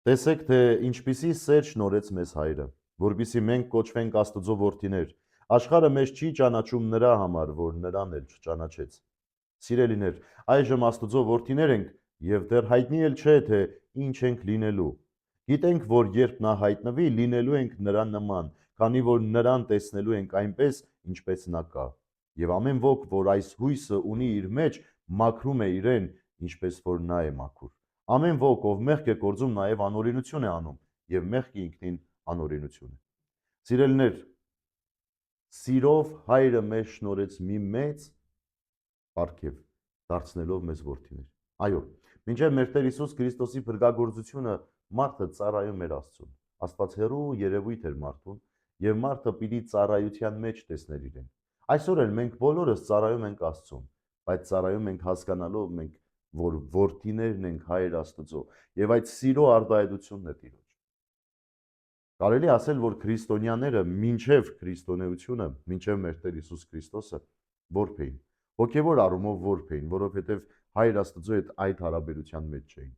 Տեսեք, թե ինչպիսի սեր շնորհեց մեզ Հայրը, որպեսզի մենք կոչվենք Աստծո որդիներ։ Աշխարհը մեզ չի ճանաչում նրա համար, որ նրան էլ չճանաչեց։ Սիրելիներ, այժմ Աստծո որդիներ ենք եւ դեռ հայտնի էլ չէ, թե ինչ ենք լինելու։ Գիտենք, որ երբ նա հայտնվի, լինելու ենք նրան նման, քանի որ նրան տեսնելու ենք այնպես, ինչպես նա կա։ Եվ ամեն ոք, որ այս հույսը ունի իր մեջ, մաքրում է իրեն, ինչպես որ նա է մաքուր։ Ամեն ոք, ով մեղք է կործում, նաև անօրինություն է անում, եւ մեղքը ինքնին անօրինություն է։ Սիրելիներ, սիրով Հայրը մեզ շնորհեց մի մեծ պարգև, դարձնելով մեզ որդիներ։ Այո, մինչև մեր Տեր Հիսուս Քրիստոսի փրկagorցությունը մարդը ծառայում էր Աստծուն։ Աստված հեռու երևույթ էր մարդուն, եւ մարդը պիտի ծառայության մեջ տեսներ իրեն։ Այսօր էլ մենք բոլորս ծառայում ենք Աստծուն, բայց ծառայում ենք հասկանալով մենք, որ որդիներն ենք Հայր Աստծո, եւ այդ սիրո արտահայտությունն է Տիրոջ։ Կարելի ասել, որ քրիստոնյաները մինչև քրիստոնեությունը, մինչև մեր Տեր Հիսուս Քրիստոսը որբ էին։ Հոգևոր առումով որբ էին, որովհետև Հայր Աստծո հետ այդ հարաբերության մեջ չէին։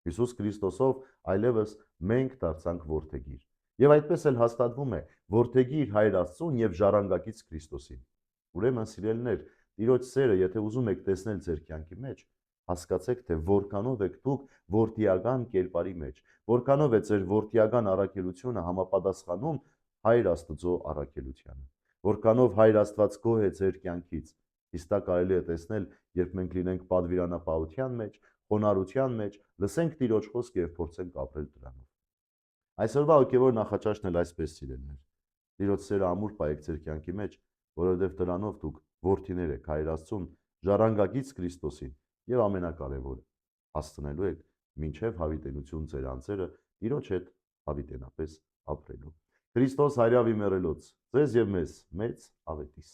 Հիսուս Քրիստոսով այլևս մենք դարձանք որդեգիր։ Եվ այդպես էլ հաստատվում է որդեգիր Հայր Աստծուն եւ ժառանգակից Քրիստոսին։ Ուրեմն սիրելիներ, Տիրոջ սերը, եթե ուզում եք տեսնել ձեր կյանքի մեջ, հասկացեք, թե որքանով եք դուք որդիական կերպարի մեջ, որքանով է ձեր որդիական առաքելությունը համապատասխանում Հայր Աստծո առաքելությանը, որքանով Հայր Աստված գոհ է ձեր կյանքից։ Իսկ դա կարելի է տեսնել, երբ մենք լինենք պատվիրանապահության մեջ, խոնարհության մեջ, լսենք Տիրոջ խոսքը եւ փորձենք ապրել դրանով։ Այսօրվա հոգեվոր նախաճաշն էլ այսպես սիրելիներ։ Տիրոջ սերը ամուր պահեք ձեր կյանքի մեջ, որովհետև դրանով դուք որդիներ եք Հայր Աստծուն, ժառանգակից Քրիստոսին եւ ամենակարևորը հասցնելու եք մինչև հավիտենություն ձեր անձերը Տիրոջ հետ հավիտենապես ապրելու։ Քրիստոս հայրավի մեռելոց, ձեզ եւ մեզ մեծ ավետիս։